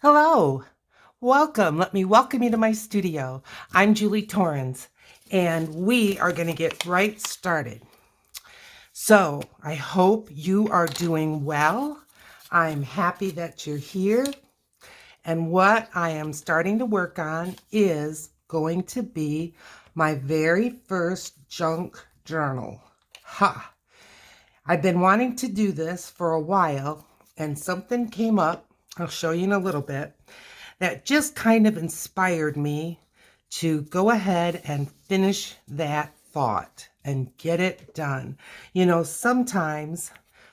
Hello, welcome. Let me welcome you to my studio. I'm Julie Torrens, and we are going to get right started. So I hope you are doing well. I'm happy that you're here. And what I am starting to work on is going to be my very first junk journal. Ha! I've been wanting to do this for a while, and something came up, I'll show you in a little bit, that just kind of inspired me to go ahead and finish that thought and get it done. You know, sometimes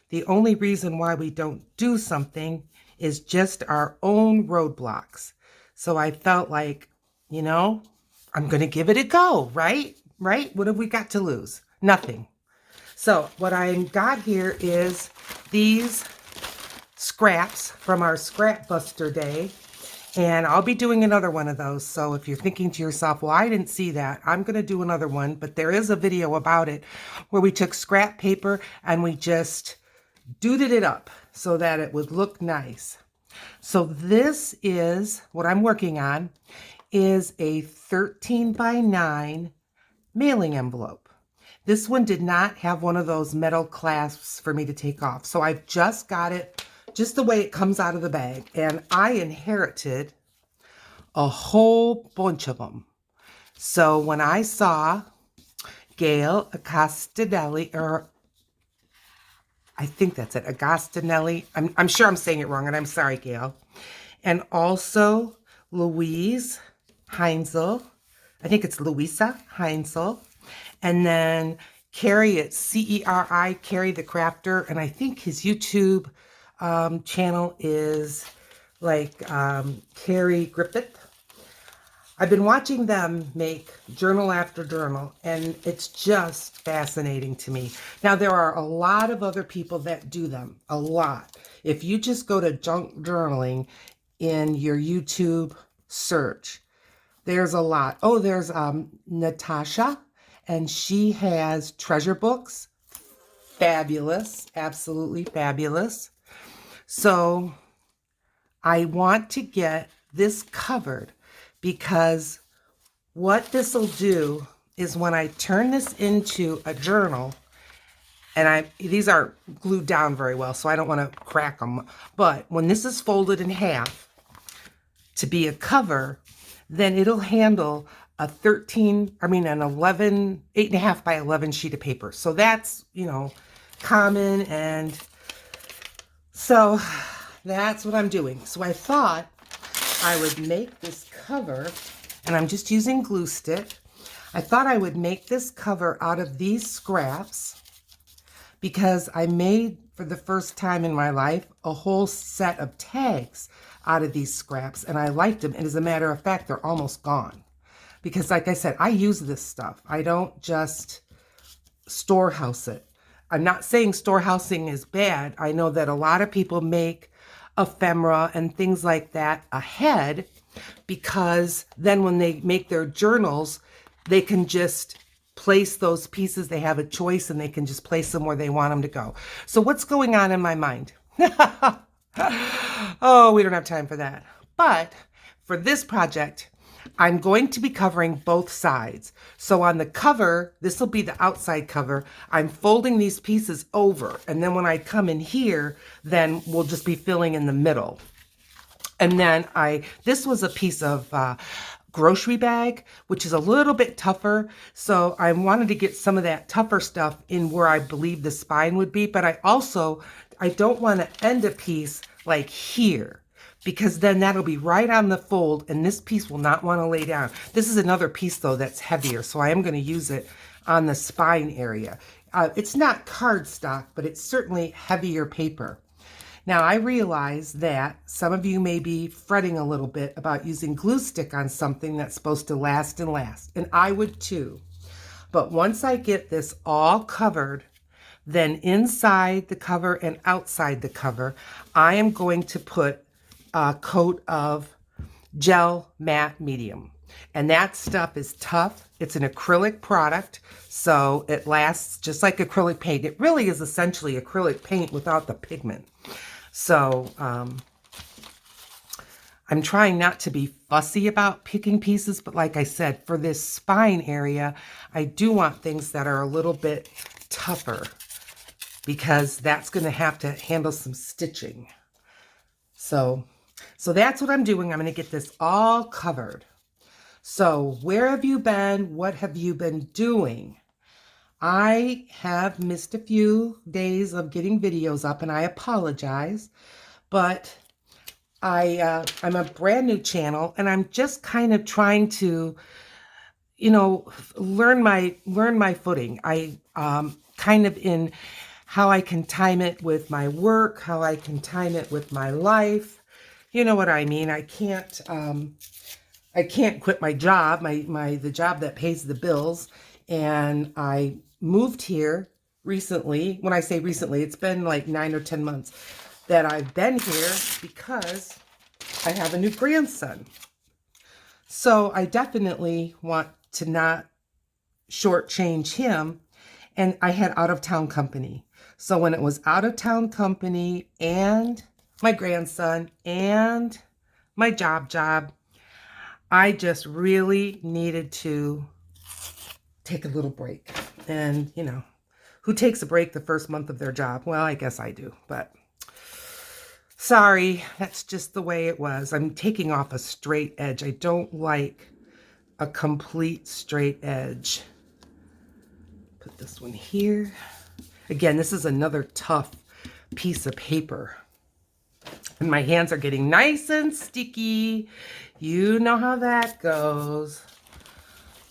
the only reason why we don't do something is just our own roadblocks. So I felt like, I'm going to give it a go, right? Right? What have we got to lose? Nothing. So what I got here is these scraps from our Scrap Buster Day. And I'll be doing another one of those. So if you're thinking to yourself, well, I didn't see that, I'm going to do another one. But there is a video about it where we took scrap paper and we just duded it up so that it would look nice. So this is what I'm working on, is a 13 by 9 mailing envelope. This one did not have one of those metal clasps for me to take off. So I've just got it just the way it comes out of the bag. And I inherited a whole bunch of them. So when I saw Gail Acostanelli, or I think that's it, Agostinelli, I'm sure I'm saying it wrong, and I'm sorry, Gail. And also Louise Heinzel, I think it's Louisa Heinzel. And then Carrie, it's C-E-R-I, Carrie the Crafter. And I think his YouTube channel is like Carrie Griffith. I've been watching them make journal after journal, and it's just fascinating to me. Now, there are a lot of other people that do them, a lot. If you just go to junk journaling in your YouTube search, there's a lot. Oh, there's Natasha. And she has treasure books. Fabulous. Absolutely fabulous. So I want to get this covered because what this will do is when I turn this into a journal, and these are glued down very well, so I don't want to crack them. But when this is folded in half to be a cover, then it'll handle an 11, 8.5 by 11 sheet of paper. So that's, common. And so that's what I'm doing. So I thought I would make this cover, and I'm just using glue stick. I thought I would make this cover out of these scraps because I made, for the first time in my life, a whole set of tags out of these scraps, and I liked them. And as a matter of fact, they're almost gone. Because like I said, I use this stuff. I don't just storehouse it. I'm not saying storehousing is bad. I know that a lot of people make ephemera and things like that ahead because then when they make their journals, they can just place those pieces. They have a choice and they can just place them where they want them to go. So what's going on in my mind? Oh, we don't have time for that. But for this project, I'm going to be covering both sides. So on the cover, this will be the outside cover. I'm folding these pieces over. And then when I come in here, then we'll just be filling in the middle. And then this was a piece of grocery bag, which is a little bit tougher. So I wanted to get some of that tougher stuff in where I believe the spine would be. But I don't want to end a piece like here, because then that'll be right on the fold and this piece will not want to lay down. This is another piece though that's heavier, so I am going to use it on the spine area. It's not cardstock, but it's certainly heavier paper. Now I realize that some of you may be fretting a little bit about using glue stick on something that's supposed to last and last, and I would too. But once I get this all covered, then inside the cover and outside the cover, I am going to put a coat of gel matte medium. And that stuff is tough. It's an acrylic product, so it lasts just like acrylic paint. It really is essentially acrylic paint without the pigment. So I'm trying not to be fussy about picking pieces, but like I said, for this spine area, I do want things that are a little bit tougher because that's going to have to handle some stitching. So that's what I'm doing. I'm going to get this all covered. So where have you been? What have you been doing? I have missed a few days of getting videos up, and I apologize, but I'm a brand new channel, and I'm just kind of trying to, you know, learn my footing. I kind of in how I can time it with my work, how I can time it with my life. You know what I mean? I can't quit my job, the job that pays the bills. And I moved here recently. When I say recently, it's been like 9 or 10 months that I've been here because I have a new grandson. So I definitely want to not shortchange him. And I had out-of-town company. So when it was out-of-town company and my grandson and my job, I just really needed to take a little break. And, you know, who takes a break the first month of their job? Well, I guess I do, but sorry, that's just the way it was. I'm taking off a straight edge. I don't like a complete straight edge. Put this one here. Again, this is another tough piece of paper. And my hands are getting nice and sticky. You know how that goes.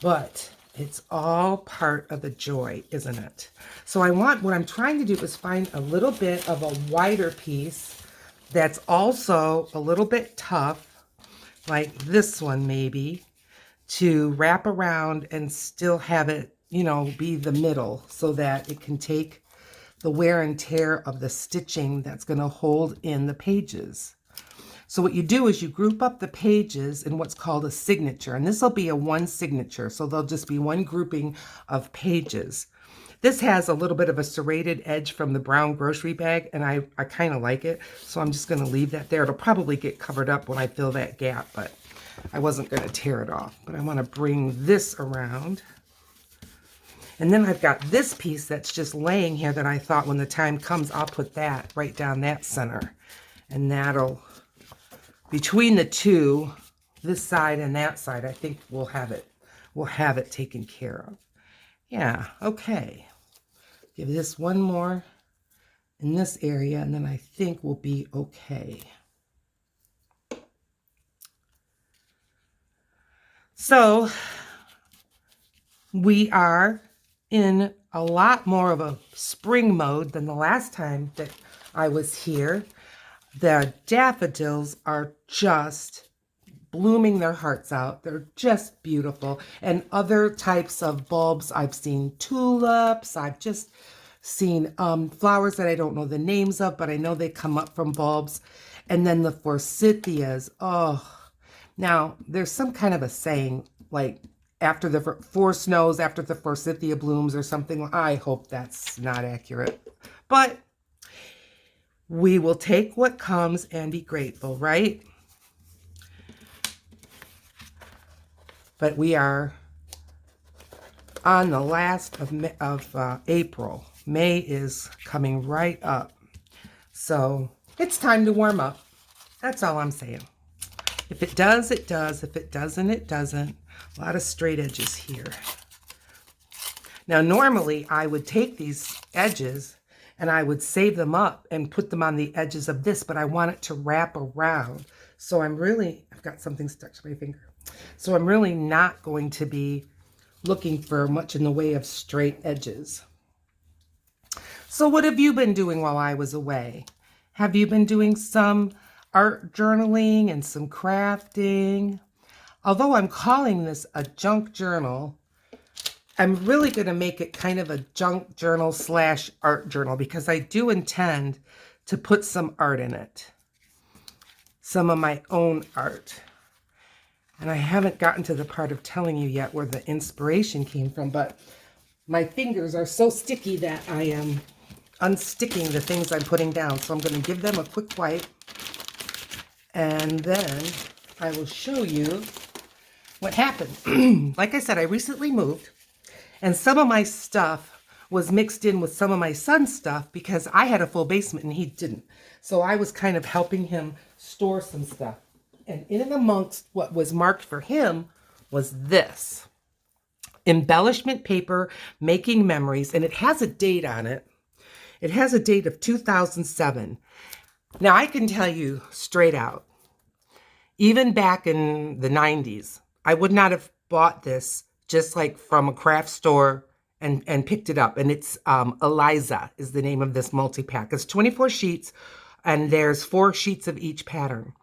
But it's all part of the joy, isn't it? So what I'm trying to do is find a little bit of a wider piece that's also a little bit tough, like this one maybe, to wrap around and still have it, you know, be the middle so that it can take the wear and tear of the stitching that's going to hold in the pages. So what you do is you group up the pages in what's called a signature, and this will be a one signature, so there'll just be one grouping of pages. This has a little bit of a serrated edge from the brown grocery bag, and I kind of like it, so I'm just going to leave that there. It'll probably get covered up when I fill that gap, but I wasn't going to tear it off. But I want to bring this around. And then I've got this piece that's just laying here that I thought when the time comes, I'll put that right down that center. And that'll, between the two, this side and that side, I think we'll have it taken care of. Yeah, okay. Give this one more in this area, and then I think we'll be okay. So we are in a lot more of a spring mode than the last time that I was here. The daffodils are just blooming their hearts out. They're just beautiful. And other types of bulbs, I've seen tulips. I've just seen flowers that I don't know the names of, but I know they come up from bulbs. And then the forsythias. Oh, now there's some kind of a saying like, after the four snows, after the forsythia blooms or something. I hope that's not accurate. But we will take what comes and be grateful, right? But we are on the last of April. May is coming right up. So it's time to warm up. That's all I'm saying. If it does, it does. If it doesn't, it doesn't. A lot of straight edges here. Now, normally I would take these edges and I would save them up and put them on the edges of this, but I want it to wrap around. So I've got something stuck to my finger. So I'm really not going to be looking for much in the way of straight edges. So what have you been doing while I was away? Have you been doing some art journaling and some crafting? Although I'm calling this a junk journal, I'm really going to make it kind of a junk journal / art journal because I do intend to put some art in it. Some of my own art. And I haven't gotten to the part of telling you yet where the inspiration came from, but my fingers are so sticky that I am unsticking the things I'm putting down. So I'm going to give them a quick wipe. And then I will show you what happened. Like I said, I recently moved, and some of my stuff was mixed in with some of my son's stuff because I had a full basement and he didn't. So I was kind of helping him store some stuff. And in and amongst what was marked for him was this embellishment paper, making memories, and it has a date on it. It has a date of 2007. Now I can tell you straight out, even back in the 90s, I would not have bought this just like from a craft store and picked it up. And it's Eliza is the name of this multi-pack. It's 24 sheets and there's 4 sheets of each pattern.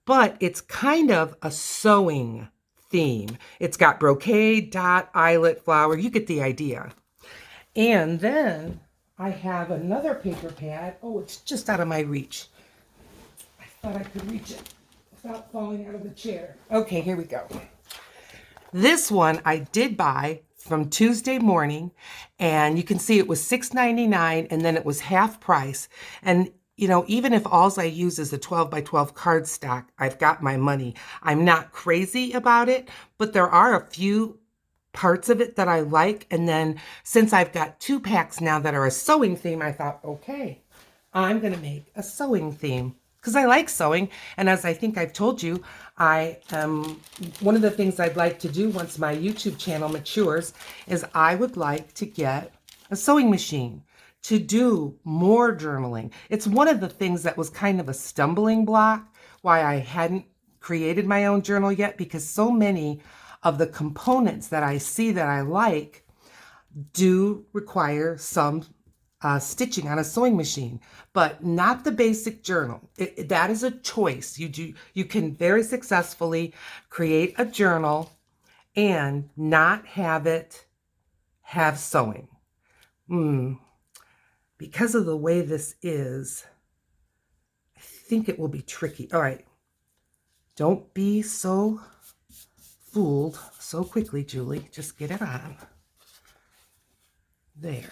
But it's kind of a sewing theme. It's got brocade, dot, eyelet, flower. You get the idea. And then I have another paper pad. Oh, it's just out of my reach. I thought I could reach it without falling out of the chair. Okay, here we go. This one I did buy from Tuesday Morning, and you can see it was $6.99 and then it was half price. And you know, even if all I use is a 12 by 12 cardstock, I've got my money. I'm not crazy about it, but there are a few parts of it that I like. And then since I've got 2 packs now that are a sewing theme, I thought, okay, I'm going to make a sewing theme because I like sewing. And as I think I've told you, one of the things I'd like to do once my YouTube channel matures is I would like to get a sewing machine to do more journaling. It's one of the things that was kind of a stumbling block why I hadn't created my own journal yet, because so many of the components that I see that I like do require some stitching on a sewing machine, but not the basic journal. That is a choice. You can very successfully create a journal and not have it have sewing. Because of the way this is, I think it will be tricky. All right. Don't be so fooled so quickly, Julie. Just get it on. There.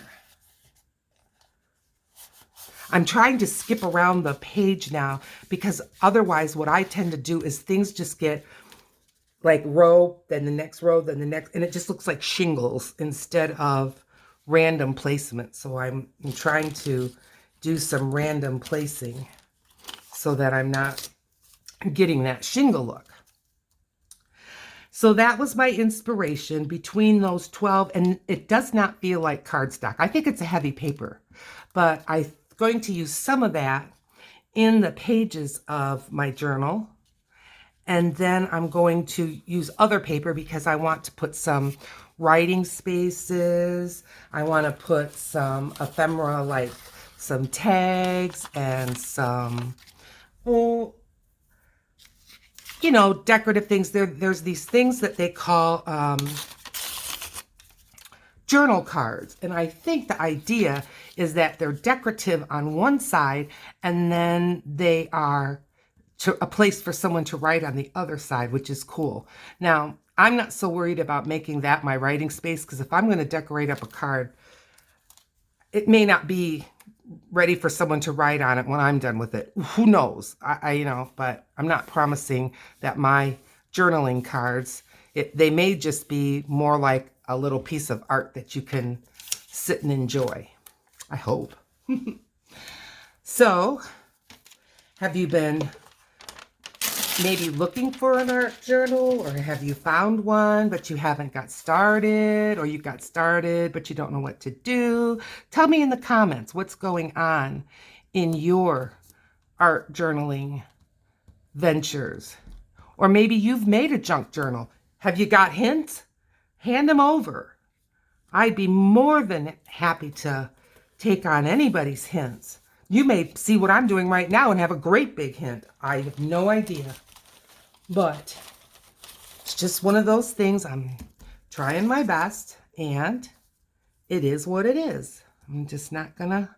I'm trying to skip around the page now because otherwise what I tend to do is things just get like row, then the next row, then the next, and it just looks like shingles instead of random placement. So I'm trying to do some random placing so that I'm not getting that shingle look. So that was my inspiration between those 12, and it does not feel like cardstock. I think it's a heavy paper, but I'm going to use some of that in the pages of my journal. And then I'm going to use other paper because I want to put some writing spaces. I want to put some ephemera, like some tags and some, well, you know, decorative things. There's these things that they call journal cards. And I think the idea is that they're decorative on one side and then they are a place for someone to write on the other side, which is cool. Now, I'm not so worried about making that my writing space, because if I'm going to decorate up a card, it may not be ready for someone to write on it when I'm done with it. Who knows? You know, but I'm not promising that my journaling cards, they may just be more like a little piece of art that you can sit and enjoy. I hope. So, have you been maybe looking for an art journal, or have you found one but you haven't got started, or you got started but you don't know what to do? Tell me in the comments what's going on in your art journaling ventures. Or maybe you've made a junk journal. Have you got hints? Hand them over. I'd be more than happy to take on anybody's hints. You may see what I'm doing right now and have a great big hint. I have no idea. But it's just one of those things. I'm trying my best, and it is what it is. I'm just not going to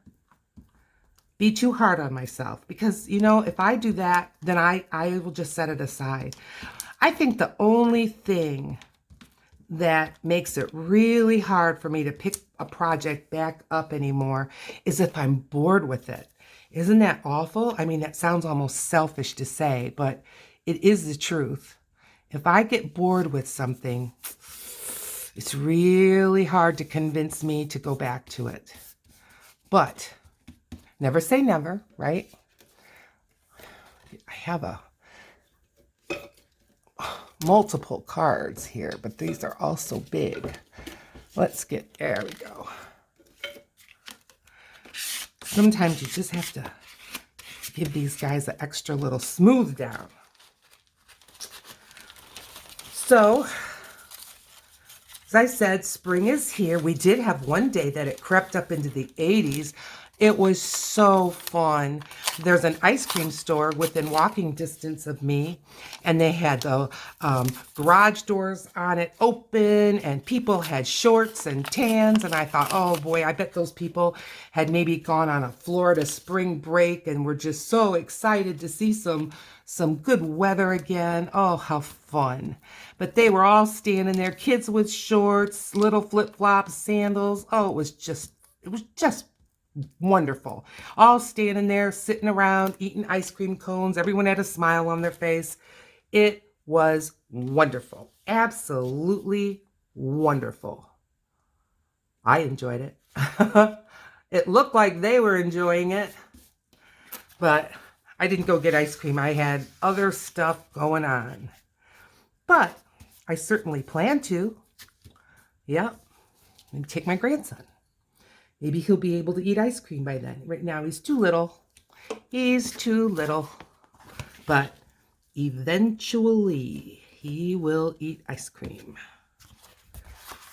be too hard on myself, because, you know, if I do that, then I will just set it aside. I think the only thing that makes it really hard for me to pick a project back up anymore is if I'm bored with it. Isn't that awful? I mean, that sounds almost selfish to say, but it is the truth. If I get bored with something, it's really hard to convince me to go back to it. But never say never, right? I have multiple cards here, but these are also big. There we go. Sometimes you just have to give these guys an extra little smooth down. So, as I said, spring is here. We did have one day that it crept up into the 80s. It was so fun. There's an ice cream store within walking distance of me, and they had the garage doors on it open, and people had shorts and tans, and I thought, oh boy, I bet those people had maybe gone on a Florida spring break and were just so excited to see some good weather again. Oh, how fun. But they were all standing there, kids with shorts, little flip-flops, sandals. Oh, it was just wonderful. All standing there, sitting around, eating ice cream cones. Everyone had a smile on their face. It was wonderful. Absolutely wonderful. I enjoyed it. It looked like they were enjoying it, but I didn't go get ice cream. I had other stuff going on. But I certainly plan to. Yep. And take my grandson. Maybe he'll be able to eat ice cream by then. Right now, he's too little. He's too little. But eventually, he will eat ice cream.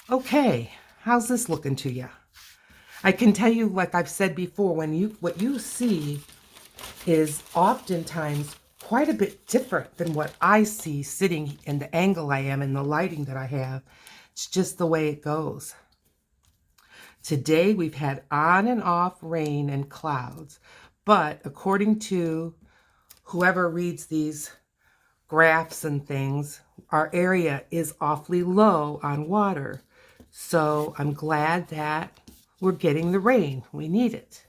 Okay, how's this looking to you? I can tell you, like I've said before, what you see is oftentimes quite a bit different than what I see sitting in the angle I am and the lighting that I have. It's just the way it goes. Today we've had on and off rain and clouds, but according to whoever reads these graphs and things, our area is awfully low on water. So I'm glad that we're getting the rain. We need it.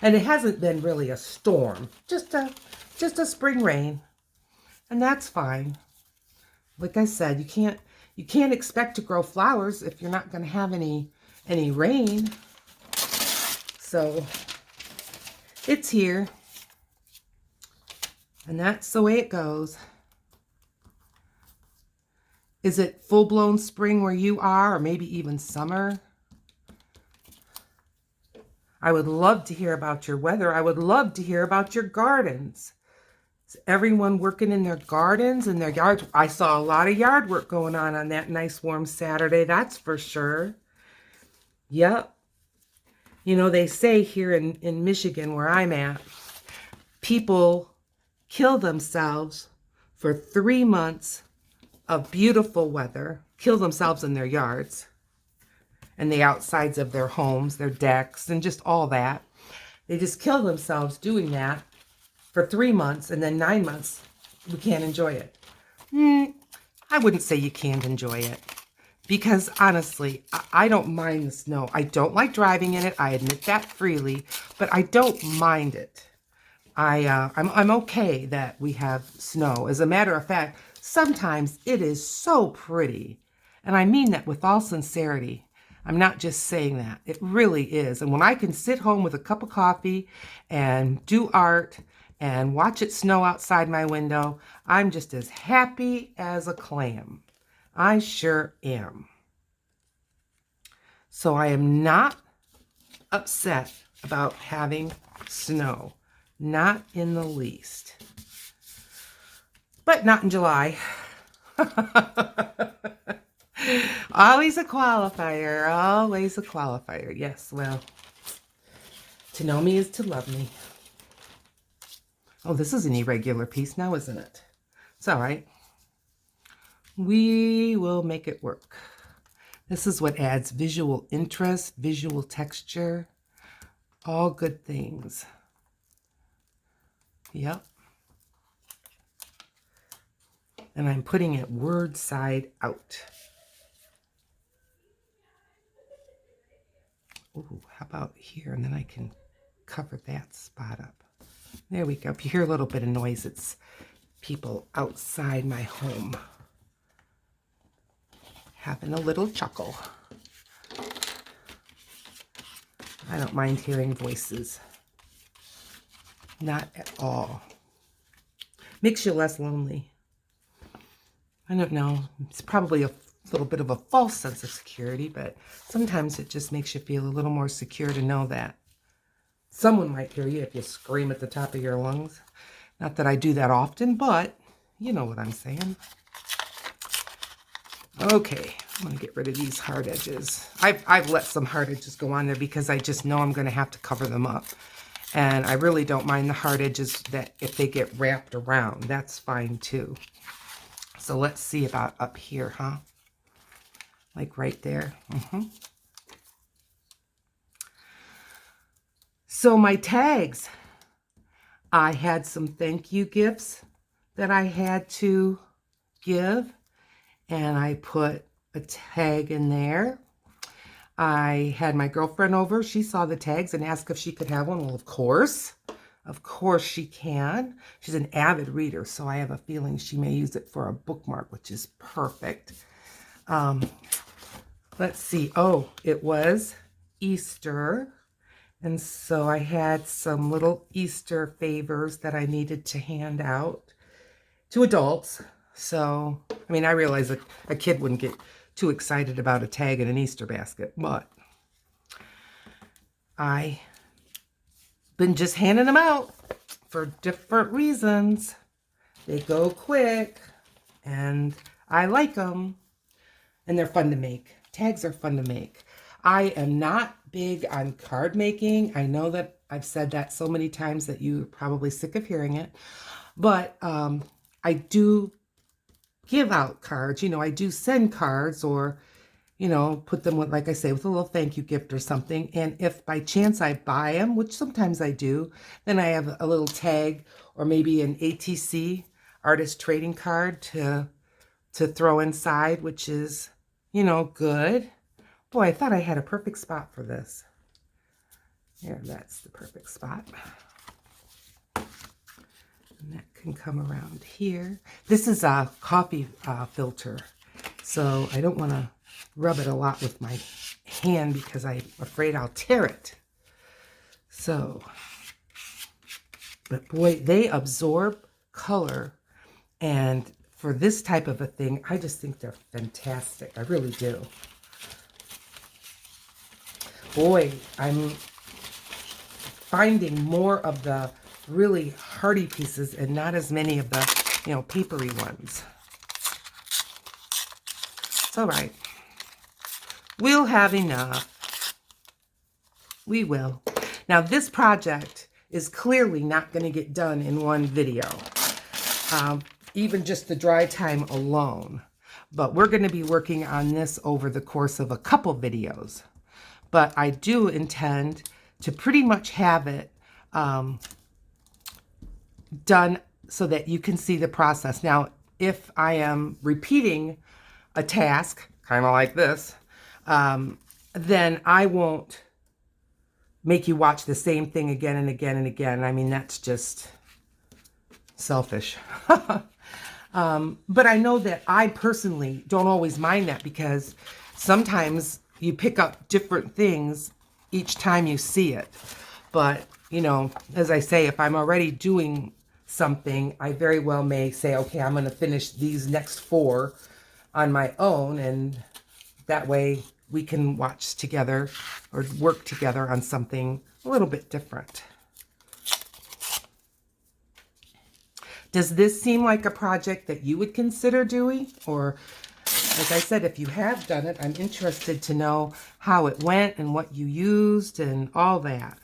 And it hasn't been really a storm, just a spring rain. And that's fine. Like I said, you can't expect to grow flowers if you're not going to have any rain. So it's here. And that's the way it goes. Is it full-blown spring where you are, or maybe even summer? I would love to hear about your weather. I would love to hear about your gardens. Is everyone working in their gardens and their yards? I saw a lot of yard work going on that nice warm Saturday, that's for sure. Yep. You know, they say here in Michigan, where I'm at, people kill themselves for 3 months of beautiful weather, kill themselves in their yards and the outsides of their homes, their decks, and just all that. They just kill themselves doing that for 3 months, and then 9 months, we can't enjoy it. I wouldn't say you can't enjoy it. Because honestly, I don't mind the snow. I don't like driving in it. I admit that freely, but I don't mind it. I'm okay that we have snow. As a matter of fact, sometimes it is so pretty. And I mean that with all sincerity. I'm not just saying that. It really is. And when I can sit home with a cup of coffee and do art and watch it snow outside my window, I'm just as happy as a clam. I sure am. So I am not upset about having snow. Not in the least. But not in July. Always a qualifier. Always a qualifier. Yes, well, to know me is to love me. Oh, this is an irregular piece now, isn't it? It's all right. We will make it work. This is what adds visual interest, visual texture, all good things. Yep. And I'm putting it word side out. Ooh, how about here? And then I can cover that spot up. There we go. If you hear a little bit of noise, it's people outside my home having a little chuckle. I don't mind hearing voices. Not at all. Makes you less lonely. I don't know. It's probably a little bit of a false sense of security, but sometimes it just makes you feel a little more secure to know that someone might hear you if you scream at the top of your lungs. Not that I do that often, but you know what I'm saying. Okay, I'm going to get rid of these hard edges. I've let some hard edges go on there because I just know I'm going to have to cover them up. And I really don't mind the hard edges that if they get wrapped around, that's fine too. So let's see about up here, huh? Like right there. So my tags, I had some thank you gifts that I had to give, and I put a tag in there. I had my girlfriend over. She saw the tags and asked if she could have one. Well, of course she can. She's an avid reader, so I have a feeling she may use it for a bookmark, which is perfect. Let's see. Oh, it was Easter. And so I had some little Easter favors that I needed to hand out to adults. So, I mean, I realize that a kid wouldn't get too excited about a tag in an Easter basket, but I've been just handing them out for different reasons. They go quick, and I like them, and they're fun to make. Tags are fun to make. I am not big on card making. I know that I've said that so many times that you're probably sick of hearing it, but I do give out cards. You know, I do send cards, or, you know, put them with, like I say, with a little thank you gift or something. And if by chance I buy them, which sometimes I do, then I have a little tag or maybe an ATC, artist trading card, to throw inside, which is, you know, good. Boy, I thought I had a perfect spot for this. Yeah, that's the perfect spot. And that can come around here. This is a coffee filter, so I don't want to rub it a lot with my hand because I'm afraid I'll tear it. So, but boy, they absorb color, and for this type of a thing, I just think they're fantastic. I really do. Boy, I'm finding more of the really hardy pieces and not as many of the, you know, papery ones. It's all right. We'll have enough. We will. Now, this project is clearly not going to get done in one video, even just the dry time alone. But we're going to be working on this over the course of a couple videos. But I do intend to pretty much have it done so that you can see the process. Now, if I am repeating a task, kind of like this, then I won't make you watch the same thing again and again and again. I mean, that's just selfish. But I know that I personally don't always mind that, because sometimes you pick up different things each time you see it. But, you know, as I say, if I'm already doing something, I very well may say, okay, I'm going to finish these next 4 on my own, and that way we can watch together or work together on something a little bit different. Does this seem like a project that you would consider doing? Or, like I said, if you have done it, I'm interested to know how it went and what you used and all that.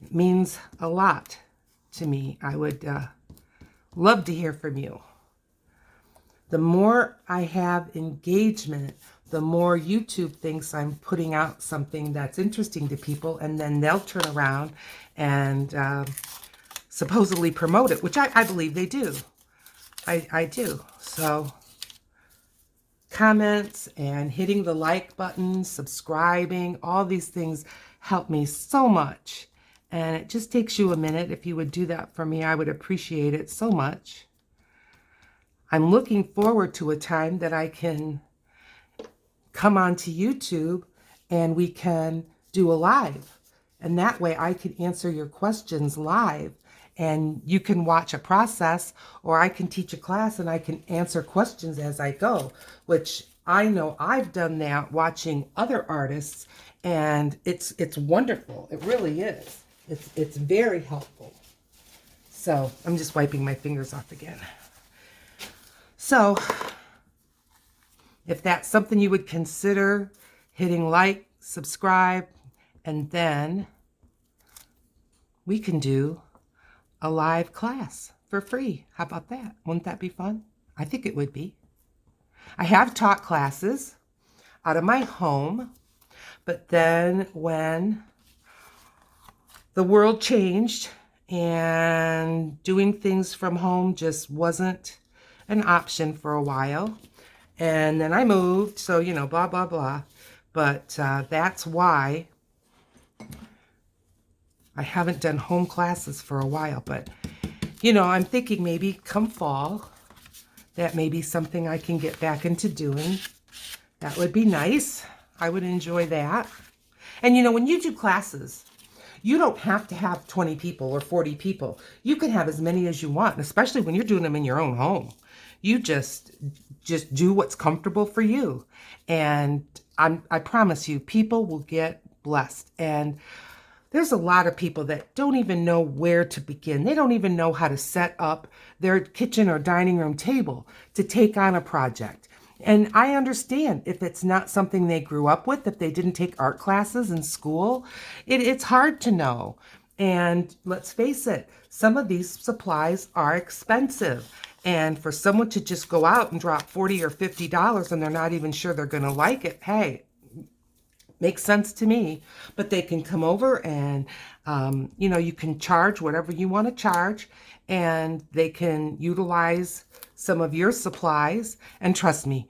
It means a lot to me. I would love to hear from you. The more I have engagement, the more YouTube thinks I'm putting out something that's interesting to people, and then they'll turn around and supposedly promote it, which I believe they do. I do. So comments and hitting the like button, subscribing, all these things help me so much. And it just takes you a minute. If you would do that for me, I would appreciate it so much. I'm looking forward to a time that I can come onto YouTube and we can do a live. And that way I can answer your questions live and you can watch a process, or I can teach a class and I can answer questions as I go, which I know I've done that watching other artists, and it's wonderful. It really is. It's very helpful. So I'm just wiping my fingers off again. So if that's something you would consider, hitting like, subscribe, and then we can do a live class for free. How about that? Wouldn't that be fun? I think it would be. I have taught classes out of my home, but then when the world changed and doing things from home just wasn't an option for a while, and then I moved, so, you know, blah, blah, blah. But that's why I haven't done home classes for a while. But, you know, I'm thinking maybe come fall, that may be something I can get back into doing. That would be nice. I would enjoy that. And, you know, when you do classes, you don't have to have 20 people or 40 people. You can have as many as you want, especially when you're doing them in your own home. You just do what's comfortable for you. And I promise you, people will get blessed. And there's a lot of people that don't even know where to begin. They don't even know how to set up their kitchen or dining room table to take on a project. And I understand if it's not something they grew up with, if they didn't take art classes in school, it's hard to know. And let's face it, some of these supplies are expensive. And for someone to just go out and drop $40 or $50 and they're not even sure they're going to like it, hey, makes sense to me. But they can come over and, you know, you can charge whatever you want to charge, and they can utilize some of your supplies. And trust me,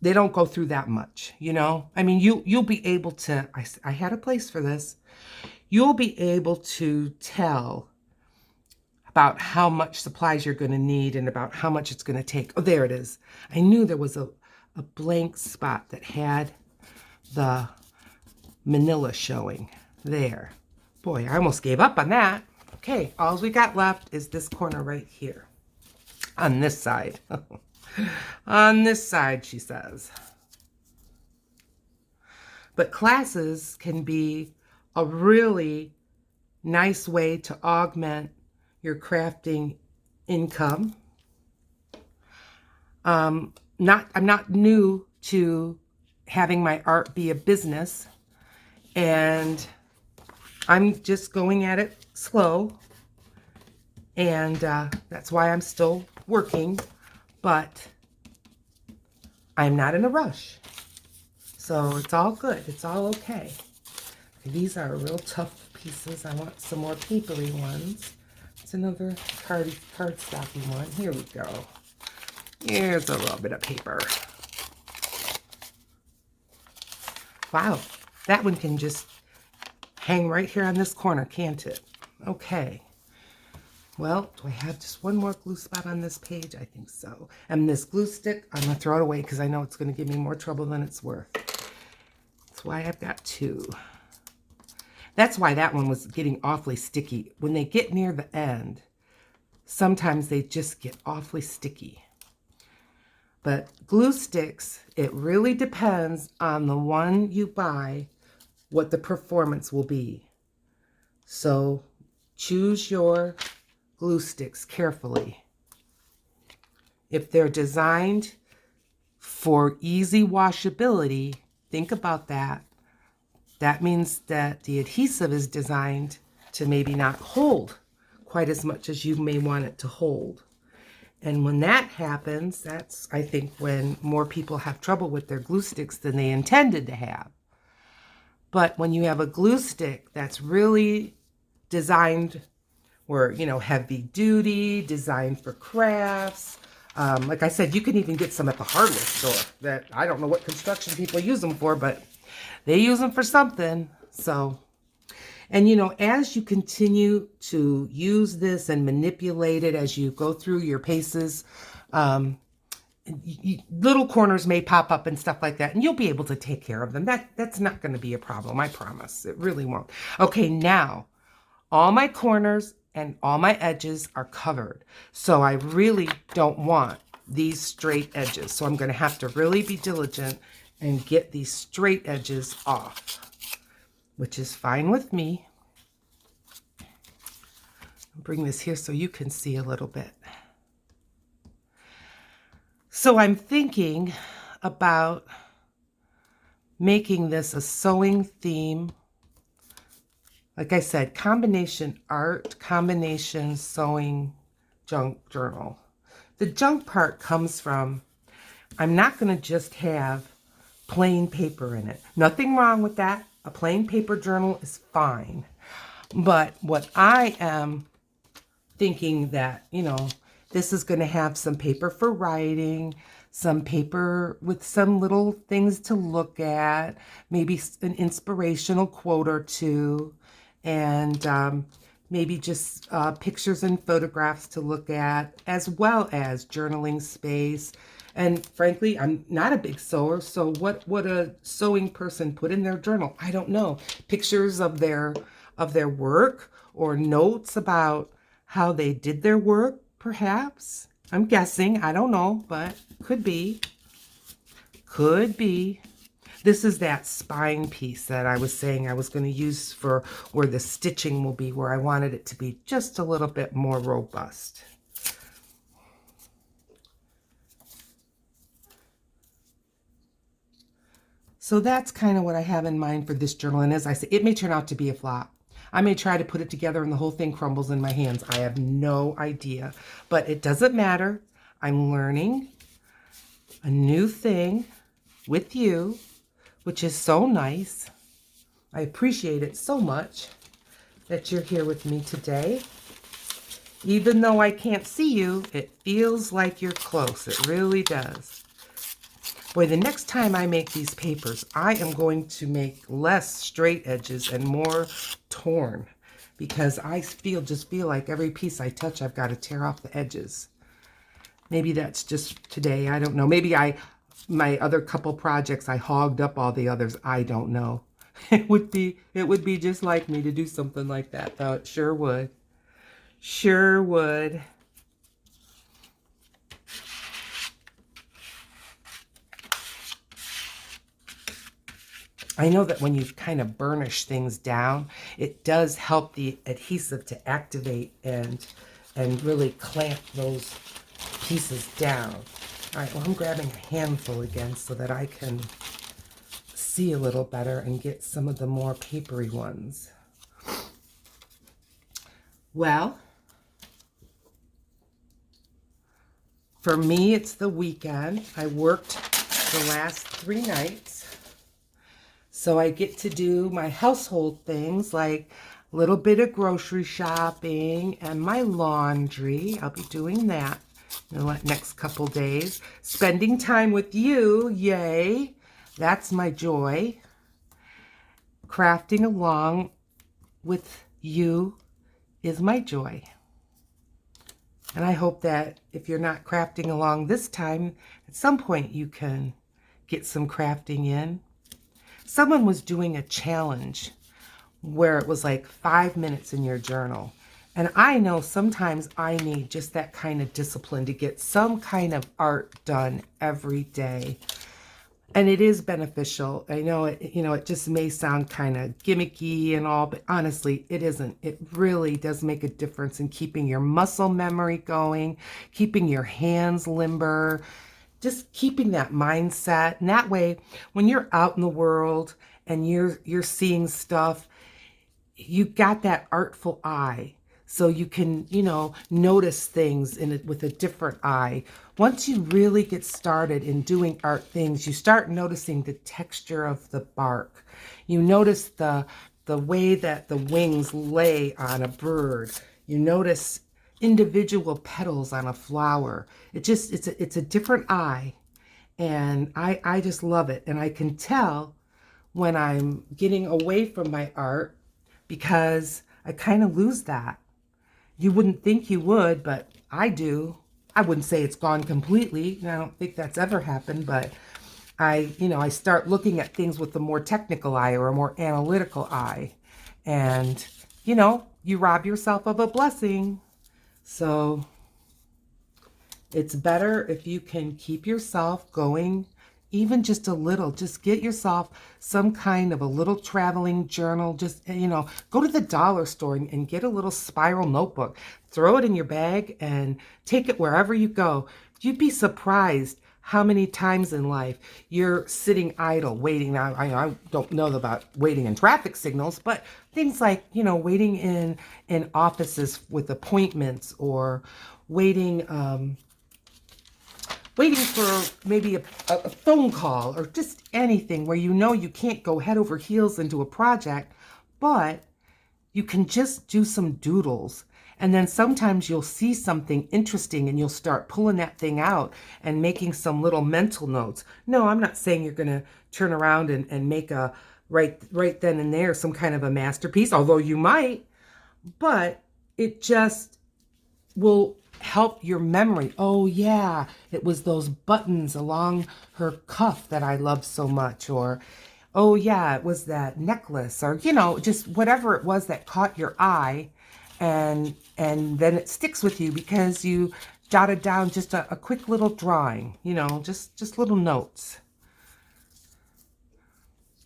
they don't go through that much, you know. I mean, you'll be able to, I had a place for this. You'll be able to tell about how much supplies you're going to need and about how much it's going to take. Oh, there it is. I knew there was a blank spot that had the manila showing there. Boy, I almost gave up on that. Okay, all we got left is this corner right here. On this side. On this side, she says. But classes can be a really nice way to augment your crafting income. I'm not new to having my art be a business, and I'm just going at it slow, and that's why I'm still working, but I'm not in a rush. So it's all good. It's all okay. These are real tough pieces. I want some more papery ones. It's another cardstocky one. Here we go. Here's a little bit of paper. Wow, that one can just hang right here on this corner, can't it? Okay. Well, do I have just one more glue spot on this page? I think so. And this glue stick, I'm going to throw it away because I know it's going to give me more trouble than it's worth. That's why I've got two. That's why that one was getting awfully sticky. When they get near the end, sometimes they just get awfully sticky. But glue sticks, it really depends on the one you buy, what the performance will be. So choose your glue sticks carefully. If they're designed for easy washability, think about that. That means that the adhesive is designed to maybe not hold quite as much as you may want it to hold. And when that happens, that's, I think, when more people have trouble with their glue sticks than they intended to have. But when you have a glue stick that's really designed were, you know, heavy duty, designed for crafts. Like I said, you can even get some at the hardware store that I don't know what construction people use them for, but they use them for something. So, and you know, as you continue to use this and manipulate it as you go through your paces, little corners may pop up and stuff like that, and you'll be able to take care of them. That's not going to be a problem, I promise. It really won't. Okay, now all my corners and all my edges are covered, so I really don't want these straight edges. So I'm going to have to really be diligent and get these straight edges off, which is fine with me. I'll bring this here so you can see a little bit. So I'm thinking about making this a sewing theme. Like I said, combination art, combination sewing junk journal. The junk part comes from, I'm not going to just have plain paper in it. Nothing wrong with that. A plain paper journal is fine. But what I am thinking that, this is going to have some paper for writing, some paper with some little things to look at, maybe an inspirational quote or two, and maybe just pictures and photographs to look at, as well as journaling space. And frankly, I'm not a big sewer, so what would a sewing person put in their journal? I don't know. Pictures of their work, or notes about how they did their work, perhaps. I'm guessing. I don't know, but could be. Could be. This is that spine piece that I was saying I was going to use for where the stitching will be, where I wanted it to be just a little bit more robust. So that's kind of what I have in mind for this journal. And as I say, it may turn out to be a flop. I may try to put it together and the whole thing crumbles in my hands. I have no idea, but it doesn't matter. I'm learning a new thing with you, which is so nice. I appreciate it so much that you're here with me today. Even though I can't see you, it feels like you're close. It really does. Boy, the next time I make these papers, I am going to make less straight edges and more torn, because I just feel like every piece I touch, I've got to tear off the edges. Maybe that's just today. I don't know. Maybe my other couple projects, I hogged up all the others. I don't know. It would be just like me to do something like that, though. It sure would. Sure would. I know that when you kind of burnish things down, it does help the adhesive to activate and really clamp those pieces down. All right, well, I'm grabbing a handful again so that I can see a little better and get some of the more papery ones. Well, for me, it's the weekend. I worked the last 3 nights. So I get to do my household things, like a little bit of grocery shopping and my laundry. I'll be doing that in the next couple days. Spending time with you, yay. That's my joy. Crafting along with you is my joy. And I hope that if you're not crafting along this time, at some point you can get some crafting in. Someone was doing a challenge where it was like 5 minutes in your journal. And I know sometimes I need just that kind of discipline to get some kind of art done every day. And it is beneficial. I know it just may sound kind of gimmicky and all, but honestly, it isn't. It really does make a difference in keeping your muscle memory going, keeping your hands limber, just keeping that mindset. And that way, when you're out in the world and you're seeing stuff, you got that artful eye. So you can, notice things with a different eye. Once you really get started in doing art things, you start noticing the texture of the bark. You notice the way that the wings lay on a bird. You notice individual petals on a flower. It's a different eye, and I just love it. And I can tell when I'm getting away from my art, because I kind of lose that. You wouldn't think you would, but I do. I wouldn't say it's gone completely. I don't think that's ever happened, but I start looking at things with a more technical eye or a more analytical eye. And, you rob yourself of a blessing. So it's better if you can keep yourself going even just a little. Just get yourself some kind of a little traveling journal. Just, go to the dollar store and get a little spiral notebook. Throw it in your bag and take it wherever you go. You'd be surprised how many times in life you're sitting idle, waiting. Now, I don't know about waiting in traffic signals, but things like, waiting in offices with appointments, or waiting for maybe a phone call, or just anything where you can't go head over heels into a project, but you can just do some doodles. And then sometimes you'll see something interesting and you'll start pulling that thing out and making some little mental notes. No, I'm not saying you're going to turn around and make a right then and there some kind of a masterpiece, although you might, but it just will help your memory. Oh yeah, it was those buttons along her cuff that I loved so much. Or, oh yeah, it was that necklace, or, just whatever it was that caught your eye. And then it sticks with you because you jotted down just a quick little drawing, just little notes.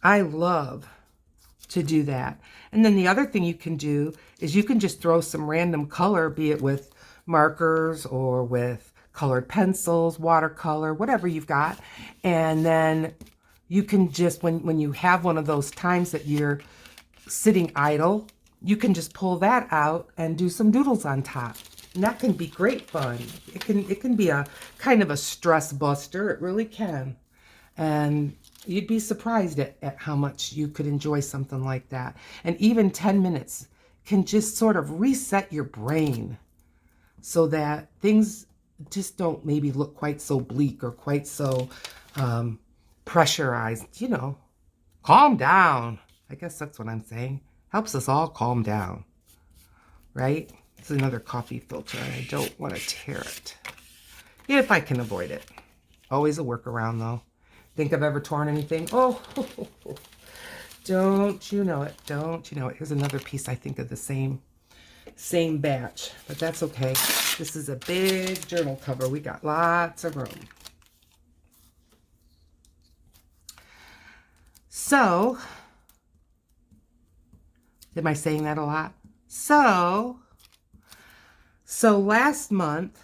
I love to do that. And then the other thing you can do is you can just throw some random color, be it with markers or with colored pencils, watercolor, whatever you've got. And then you can just, when you have one of those times that you're sitting idle, you can just pull that out and do some doodles on top. And that can be great fun. It can be a kind of a stress buster. It really can. And you'd be surprised at how much you could enjoy something like that. And even 10 minutes can just sort of reset your brain so that things just don't maybe look quite so bleak or quite so pressurized. Calm down. I guess that's what I'm saying. Helps us all calm down, right? It's another coffee filter, and I don't want to tear it. If I can avoid it. Always a workaround, though. Think I've ever torn anything? Oh, don't you know it? Don't you know it? Here's another piece, I think, of the same batch, but that's okay. This is a big journal cover. We got lots of room. So, am I saying that a lot? So last month,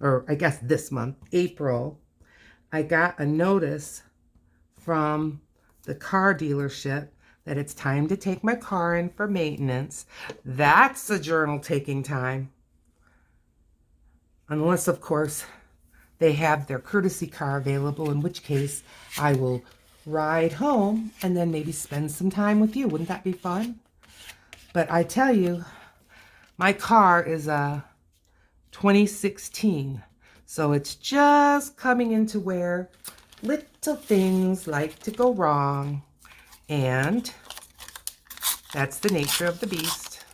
or I guess this month, April, I got a notice from the car dealership that it's time to take my car in for maintenance. That's a journal taking time. Unless, of course, they have their courtesy car available, in which case I will ride home and then maybe spend some time with you. Wouldn't that be fun? But I tell you, my car is a 2016, so it's just coming into where little things like to go wrong, and that's the nature of the beast.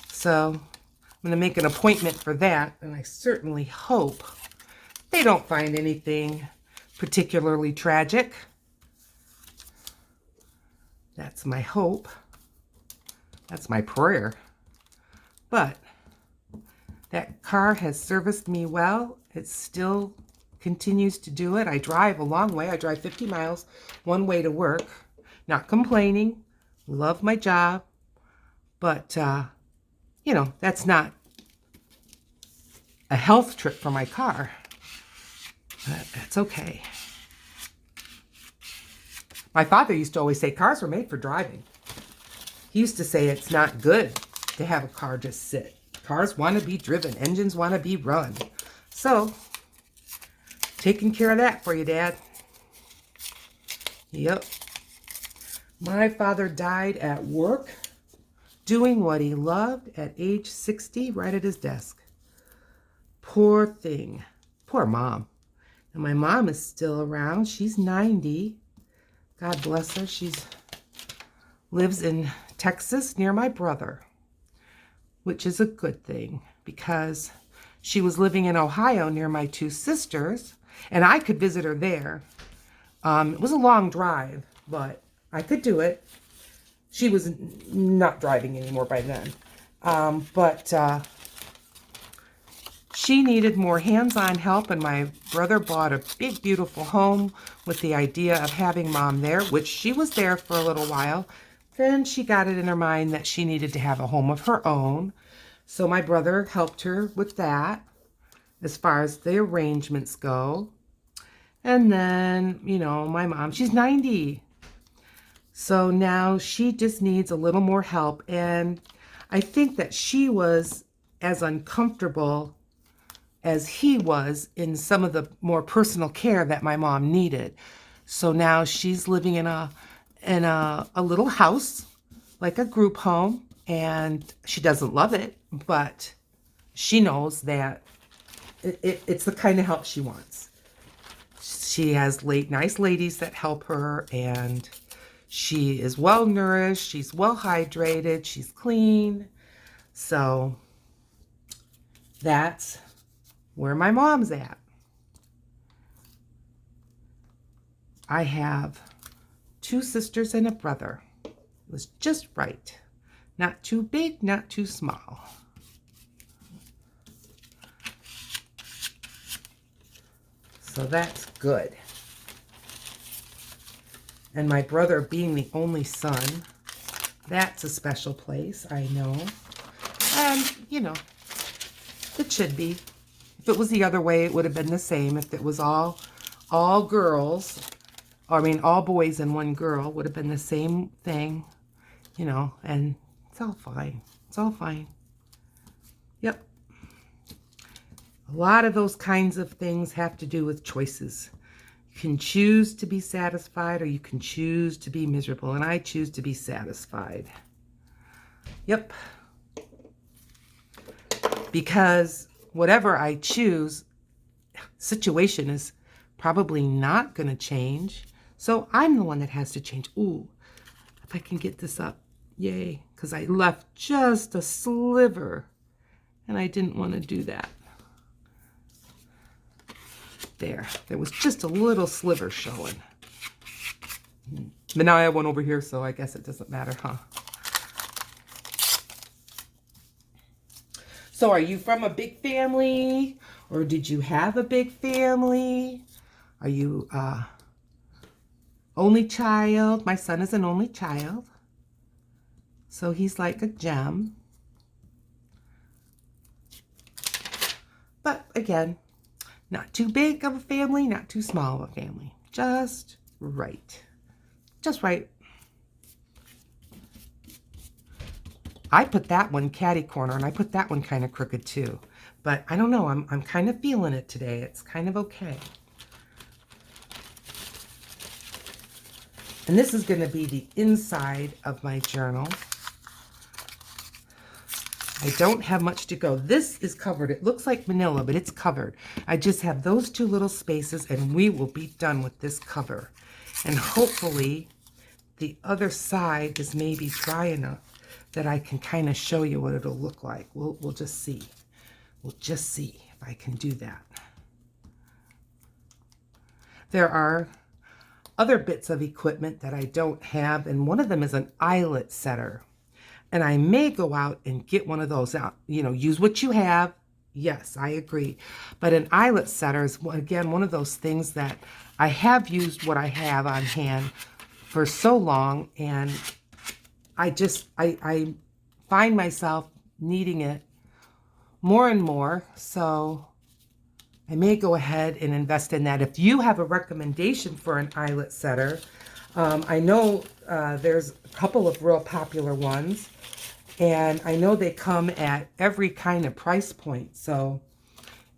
So I'm going to make an appointment for that, and I certainly hope they don't find anything particularly tragic. That's my hope. That's my prayer. But that car has serviced me well. It still continues to do it. I drive a long way. I drive 50 miles one way to work. Not complaining. Love my job. But, that's not a health trip for my car. But that's okay. My father used to always say cars were made for driving. He used to say it's not good to have a car just sit. Cars want to be driven. Engines want to be run. So, taking care of that for you, Dad. Yep. My father died at work doing what he loved at age 60, right at his desk. Poor thing. Poor mom. And my mom is still around. She's 90. God bless her. She lives in Texas near my brother, which is a good thing because She was living in Ohio near my two sisters, and I could visit her there. It was a long drive, but I could do it. She was not driving anymore by then. But she needed more hands-on help, and my brother bought a big, beautiful home with the idea of having Mom there, which she was there for a little while. Then she got it in her mind that she needed to have a home of her own. So my brother helped her with that as far as the arrangements go. And then, you know, my mom, she's 90. So now she just needs a little more help. And I think that she was as uncomfortable as he was in some of the more personal care that my mom needed. So now she's living in a little house, like a group home, and she doesn't love it, but she knows that it's the kind of help she wants. She has nice ladies that help her, and she is well nourished, she's well hydrated, she's clean. So that's where my mom's at. I have 2 sisters and a brother. It was just right. Not too big, not too small. So that's good. And my brother being the only son, that's a special place, I know. And, you know, it should be. If it was the other way, it would have been the same. If it was all girls, or I mean all boys and one girl, would have been the same thing, you know, and it's all fine. It's all fine. Yep. A lot of those kinds of things have to do with choices. You can choose to be satisfied, or you can choose to be miserable, and I choose to be satisfied. Yep. Because whatever I choose, situation is probably not going to change. So I'm the one that has to change. Ooh, if I can get this up. Yay. Because I left just a sliver, and I didn't want to do that. There was just a little sliver showing. But now I have one over here, so I guess it doesn't matter, huh? So are you from a big family, or did you have a big family? Are you only child? My son is an only child, so he's like a gem. But again, not too big of a family, not too small of a family. Just right. Just right. I put that one catty corner, and I put that one kind of crooked too. But I don't know, I'm kind of feeling it today. It's kind of okay. And this is going to be the inside of my journal. I don't have much to go. This is covered. It looks like manila, but it's covered. I just have those 2 little spaces, and we will be done with this cover. And hopefully the other side is maybe dry enough that I can kind of show you what it'll look like. We'll just see. We'll just see if I can do that. There are other bits of equipment that I don't have, and one of them is an eyelet setter. And I may go out and get one of those out. You know, use what you have. Yes, I agree. But an eyelet setter is, again, one of those things that I have used what I have on hand for so long, and I find myself needing it more and more. So I may go ahead and invest in that. If you have a recommendation for an eyelet setter, I know there's a couple of real popular ones, and I know they come at every kind of price point. So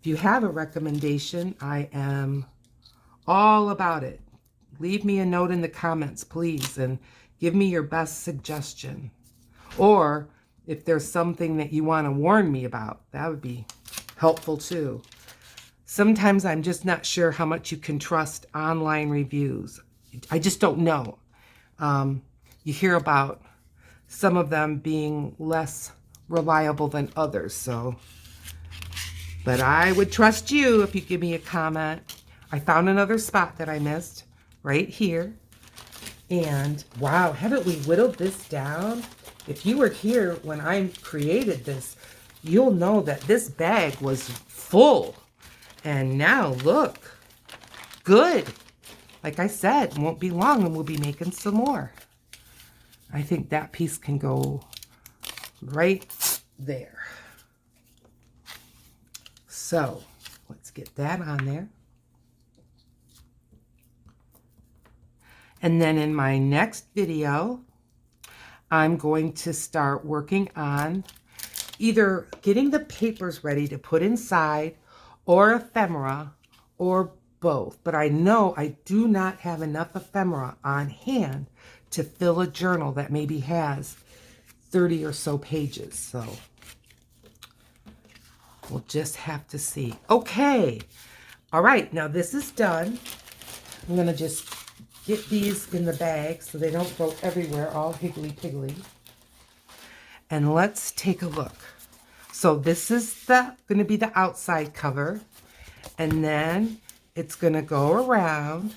if you have a recommendation, I am all about it. Leave me a note in the comments, please, and give me your best suggestion. Or if there's something that you want to warn me about, that would be helpful too. Sometimes I'm just not sure how much you can trust online reviews. I just don't know. You hear about some of them being less reliable than others. So But I would trust you if you give me a comment. I found another spot that I missed right here. And wow, haven't we whittled this down? If you were here when I created this, you'll know that this bag was full. And now look, good. Like I said, it won't be long and we'll be making some more. I think that piece can go right there. So let's get that on there. And then in my next video, I'm going to start working on either getting the papers ready to put inside or ephemera or both. But I know I do not have enough ephemera on hand to fill a journal that maybe has 30 or so pages. So we'll just have to see. Okay. All right. Now this is done. I'm going to just get these in the bag so they don't go everywhere, all higgly-piggly. And let's take a look. So this is going to be the outside cover. And then it's going to go around.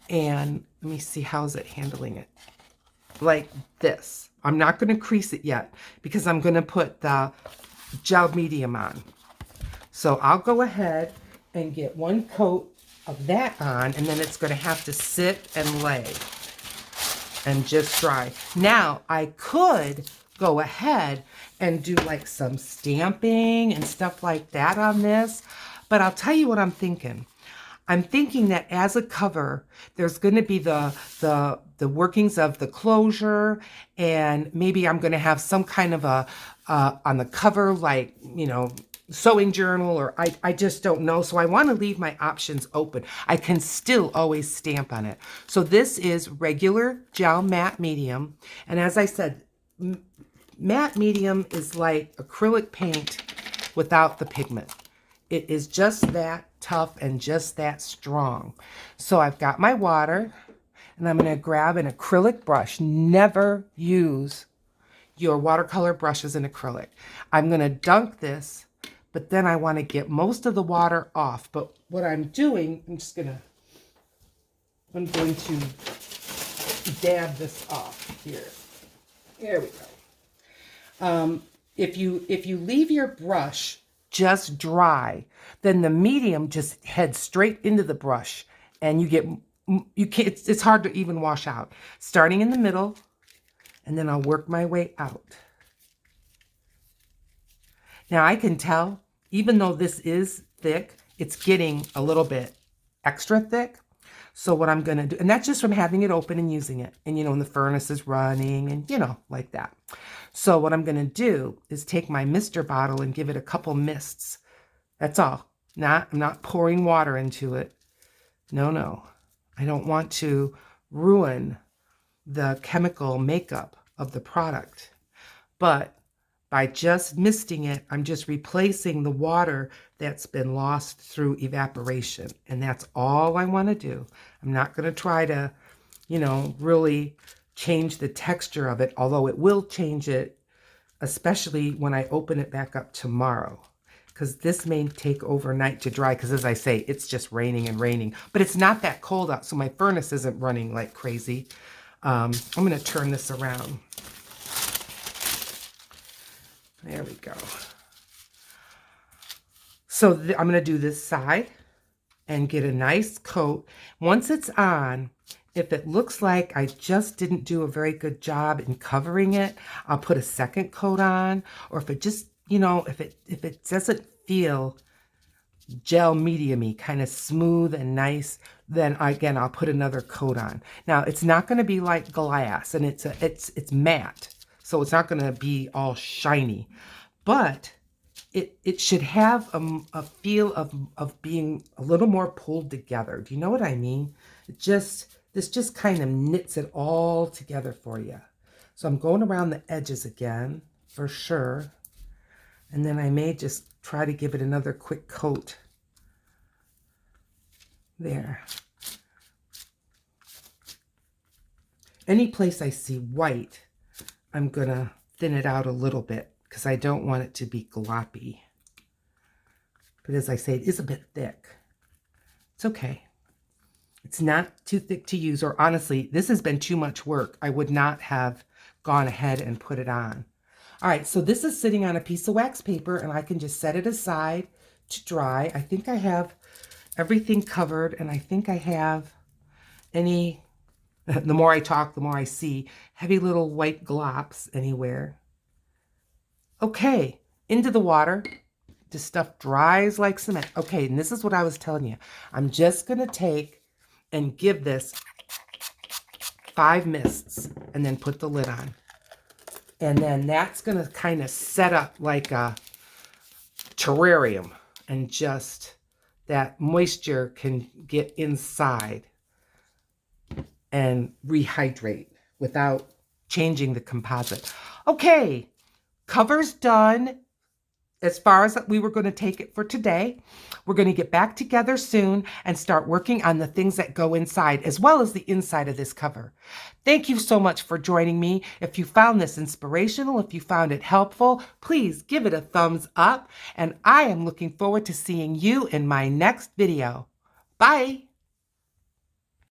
And let me see, how's it handling it? Like this. I'm not going to crease it yet because I'm going to put the gel medium on. So I'll go ahead and get one coat of that on, and then it's going to have to sit and lay and just dry. Now, I could go ahead and do like some stamping and stuff like that on this, but I'll tell you what I'm thinking. I'm thinking that as a cover, there's going to be the workings of the closure, and maybe I'm going to have some kind of a, on the cover, like, you know, sewing journal, or I just don't know. So I want to leave my options open. I can still always stamp on it. So this is regular gel matte medium. And as I said, matte medium is like acrylic paint without the pigment. It is just that tough and just that strong. So I've got my water, and I'm going to grab an acrylic brush. Never use your watercolor brushes in acrylic. I'm going to dunk this, but then I want to get most of the water off. But what I'm doing, I'm going to dab this off here. There we go. If you leave your brush just dry, then the medium just heads straight into the brush, and it's hard to even wash out. Starting in the middle, and then I'll work my way out. Now I can tell, even though this is thick, it's getting a little bit extra thick. So what I'm going to do, and that's just from having it open and using it. And, you know, when the furnace is running and, you know, like that. So what I'm going to do is take my mister bottle and give it a couple mists. That's all. I'm not pouring water into it. No. I don't want to ruin the chemical makeup of the product. But by just misting it, I'm just replacing the water that's been lost through evaporation. And that's all I want to do. I'm not going to try to, you know, really change the texture of it, although it will change it, especially when I open it back up tomorrow. Because this may take overnight to dry, because as I say, it's just raining and raining. But it's not that cold out, so my furnace isn't running like crazy. I'm going to turn this around. There we go. So I'm going to do this side and get a nice coat. Once it's on, if it looks like I just didn't do a very good job in covering it, I'll put a second coat on. Or if it just, you know, if it doesn't feel gel medium-y, kind of smooth and nice, then again, I'll put another coat on. Now, it's not going to be like glass, and it's matte. So it's not going to be all shiny, but it should have a feel of being a little more pulled together. Do you know what I mean? This just kind of knits it all together for you. So I'm going around the edges again, for sure. And then I may just try to give it another quick coat. There. Any place I see white, I'm going to thin it out a little bit because I don't want it to be gloppy. But as I say, it is a bit thick. It's okay. It's not too thick to use, or honestly, this has been too much work. I would not have gone ahead and put it on. All right, so this is sitting on a piece of wax paper, and I can just set it aside to dry. I think I have everything covered, and I think I have any, the more I talk, the more I see, heavy little white glops anywhere. Okay, into the water. This stuff dries like cement. Okay, and this is what I was telling you. I'm just going to take and give this 5 mists and then put the lid on. And then that's going to kind of set up like a terrarium, and just that moisture can get inside and rehydrate without changing the composite. Okay, cover's done. As far as we were going to take it for today, we're going to get back together soon and start working on the things that go inside, as well as the inside of this cover. Thank you so much for joining me. If you found this inspirational, if you found it helpful, please give it a thumbs up. And I am looking forward to seeing you in my next video. Bye.